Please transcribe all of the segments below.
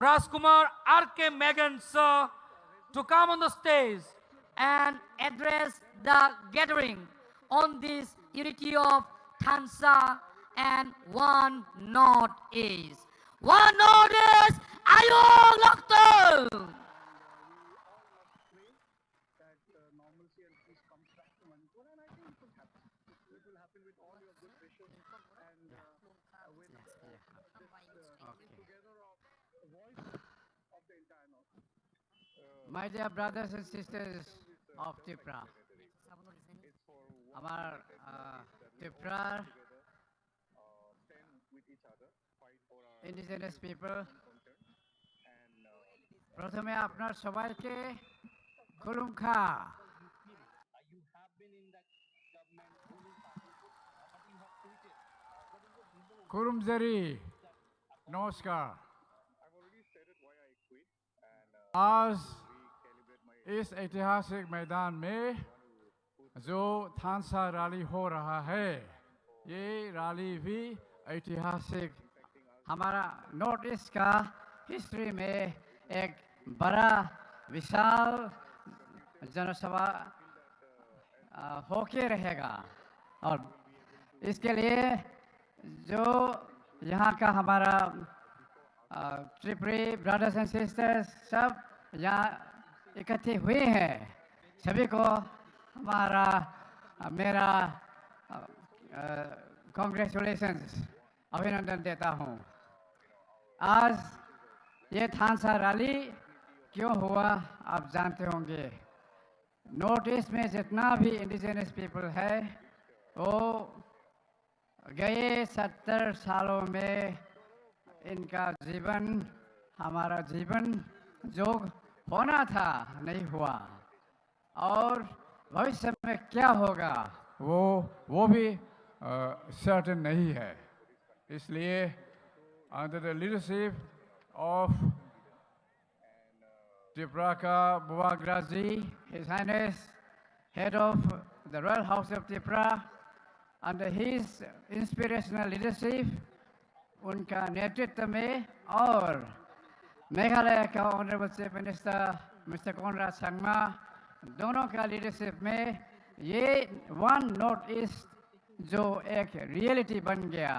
Rajkumar R.K. Megan, sir, to come on the stage and address the gathering on this unity of Thansa and one Northeast. One Northeast, Ayo Lokto! My dear brothers and sisters of Tripura, আমার ত্রিপুরার indigenous people, প্রথমে আপনার সবাইকে খুলুমখা। कुरुमजरी नमस्कार। आज इस ऐतिहासिक मैदान में जो थानसा रैली हो रहा है, ये रैली भी ऐतिहासिक हमारा नॉर्थ ईस्ट का हिस्ट्री में एक बड़ा विशाल जनसभा होके रहेगा। और इसके लिए जो यहाँ का हमारा त्रिपुरी ब्रदर्स एंड सिस्टर्स सब यहाँ इकट्ठे हुए हैं, सभी को हमारा मेरा कांग्रेचुलेशंस अभिनंदन देता हूँ। आज ये थानसा रैली क्यों हुआ आप जानते होंगे। नॉर्थ ईस्ट में जितना भी इंडिजिनस पीपल है वो गए 70 सालों में इनका जीवन हमारा जीवन जो होना था नहीं हुआ, और भविष्य में क्या होगा वो भी सर्टेन नहीं है। इसलिए under the leadership of Tripura का बुवाग्रा जी, His Highness Head of the Royal House of Tripura, under his inspirational leadership, उनका नेतृत्व में, और मेघालय का honourable chief minister mister Conrad Sangma, दोनों का लीडरशिप में ये वन नॉर्थ ईस्ट जो एक रियलिटी बन गया,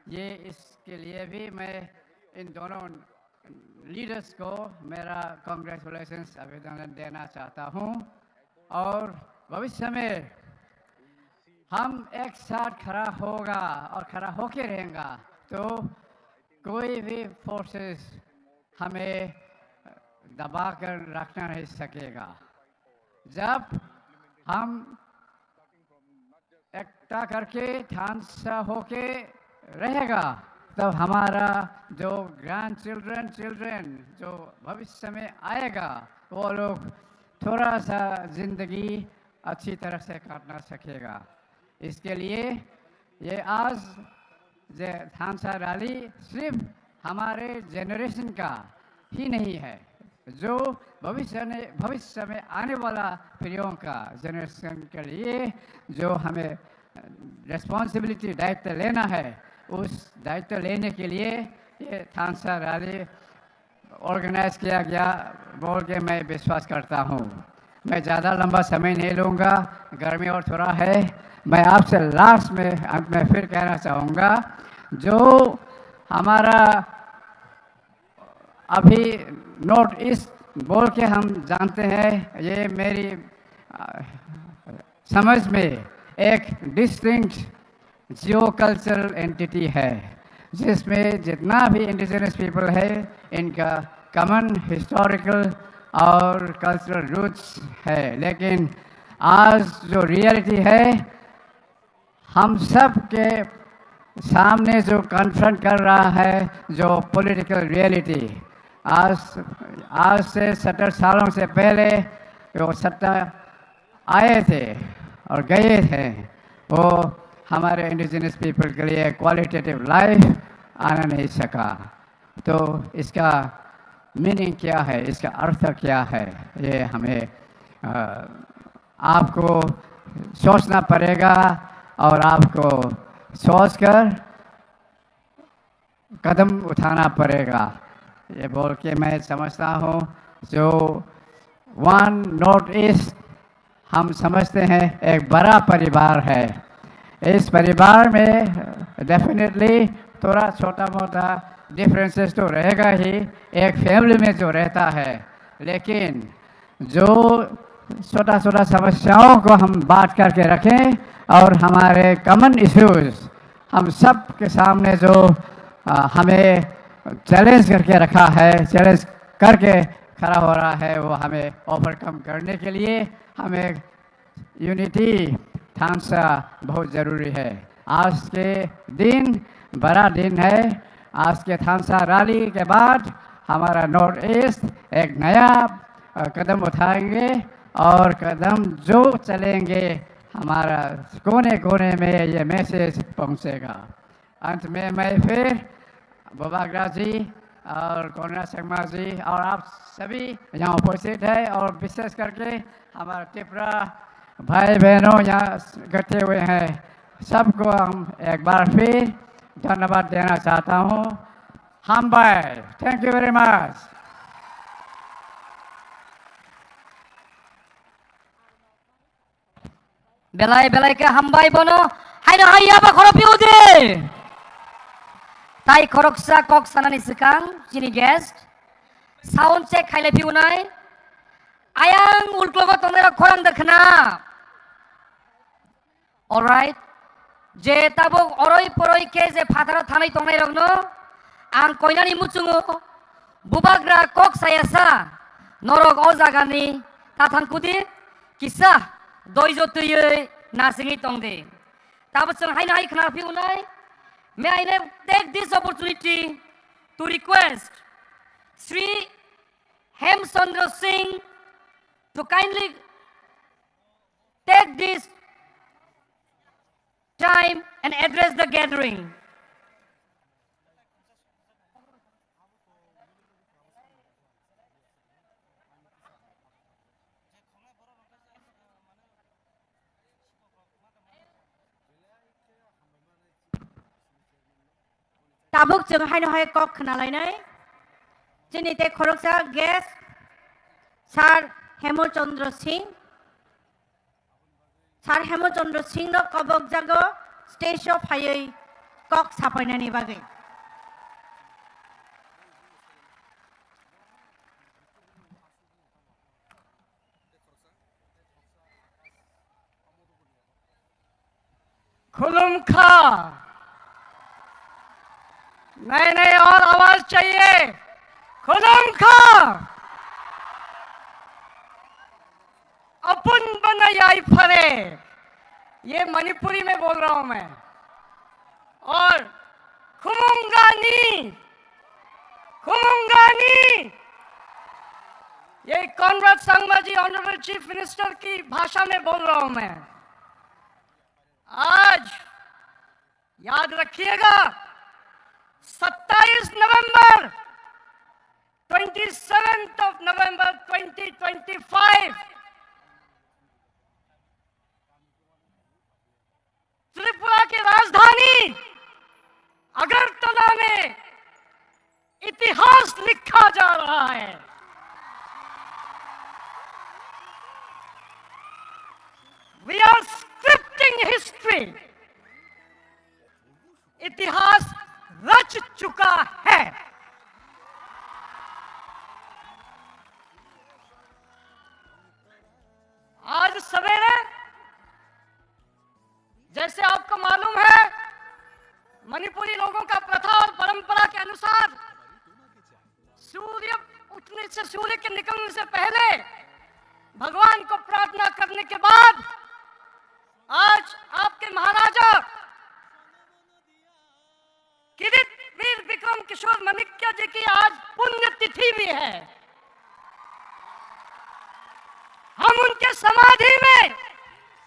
ये इसके लिए भी मैं इन दोनों लीडर्स को मेरा कांग्रेचुलेशंस अभिनंदन देना चाहता हूँ। और भविष्य में हम एक साथ खड़ा होगा और खड़ा होके रहेगा तो कोई भी फोर्सेस हमें दबा कर रखना नहीं सकेगा। जब हम एकता करके थानसा होके रहेगा तब हमारा जो ग्रैंड चिल्ड्रन जो भविष्य में आएगा वो लोग थोड़ा सा जिंदगी अच्छी तरह से काटना सकेगा। इसके लिए ये आज जो थानसा रैली सिर्फ हमारे जनरेशन का ही नहीं है, जो भविष्य में आने वाला पीढ़ियों का जनरेशन के लिए जो हमें रिस्पॉन्सिबिलिटी दायित्व लेना है, उस दायित्व लेने के लिए ये थानसा रैली ऑर्गेनाइज किया गया बोल के मैं विश्वास करता हूँ। मैं ज़्यादा लंबा समय नहीं लूँगा, गर्मी और थोड़ा है। मैं आपसे लास्ट में अंत में फिर कहना चाहूँगा, जो हमारा अभी नॉर्थ ईस्ट बोल के हम जानते हैं, ये मेरी समझ में एक डिस्टिंक्ट जियो कल्चरल एंटिटी है, जिसमें जितना भी इंडिजिनस पीपल है इनका कॉमन हिस्टोरिकल और कल्चरल रूट्स है। लेकिन आज जो रियलिटी है हम सब के सामने जो कन्फ्रंट कर रहा है, जो पॉलिटिकल रियलिटी, आज से 70 सालों से पहले जो सत्ता आए थे और गए थे, वो हमारे इंडिजिनस पीपल के लिए क्वालिटेटिव लाइफ आना नहीं सका। तो इसका मीनिंग क्या है, इसका अर्थ क्या है, ये हमें आपको सोचना पड़ेगा और आपको सोचकर कदम उठाना पड़ेगा। ये बोल के मैं समझता हूँ जो वन नॉर्थ ईस्ट हम समझते हैं एक बड़ा परिवार है। इस परिवार में डेफिनेटली थोड़ा छोटा मोटा डिफरेंसेस तो रहेगा ही, एक फैमिली में जो रहता है, लेकिन जो छोटा छोटा समस्याओं को हम बात करके रखें और हमारे कॉमन इश्यूज हम सब के सामने जो हमें चैलेंज करके रखा है, चैलेंज करके खड़ा हो रहा है, वो हमें ओवरकम करने के लिए हमें यूनिटी थानसा बहुत ज़रूरी है। आज के दिन बड़ा दिन है। आज के थानसा रैली के बाद हमारा नॉर्थ ईस्ट एक नया कदम उठाएंगे और कदम जो चलेंगे हमारा कोने कोने में ये मैसेज पहुंचेगा। अंत में मैं फिर बोबाग्रा जी और कोनरा संगमा जी और आप सभी यहाँ उपस्थित है और विशेष करके हमारा त्रिपुरा भाई बहनों यहाँ इकट्ठे हुए हैं, सबको हम एक बार फिर धन्यवाद देना चाहता हूँ। हम भाई thank you very much. belai belai ke hambai bono hai na hai apa khorok piude tai khorok sa kok sanani sekang sini guest sound check khaile piunai ayang ulklogo tonera khorang dekhna alright je tabok oroi poroi ke je phatara thanai tongnai rogno ang koinani muchungo bubagra kok sayasa norok o jagani tathangkudi kisa doijo tuye nasingi tongde tabachang haina hai khana piunai may I take this opportunity to request Sri Hemchandra Singh to kindly take this time and address the gathering. Tabuk jeng hai no hai kok khnalai nai jini te khoroksa guest Sir Hemchandra Singh no kobok jago stage of hai kok sapainani bagai खुलुम खा नहीं नहीं और आवाज चाहिए खुलम खा अपन बनाई फरे ये मणिपुरी में बोल रहा हूं मैं और खुमुंगानी ये कॉनराड संगमा जी ऑनरेबल चीफ मिनिस्टर की भाषा में बोल रहा हूं मैं। आज याद रखिएगा 27 नवंबर 27th of November 2025 त्रिपुरा की राजधानी अगरतला में इतिहास लिखा जा रहा है। We are scripting history. इतिहास रच चुका है। आज सवेरे जैसे आपको मालूम है मणिपुरी लोगों का प्रथा और परंपरा के अनुसार सूर्य उठने से सूर्य के निकलने से पहले भगवान को प्रार्थना करने के बाद आज आपके महाराजा किरीट वीर विक्रम किशोर मणिक्य जी की आज पुण्य तिथि भी है। हम उनके समाधि में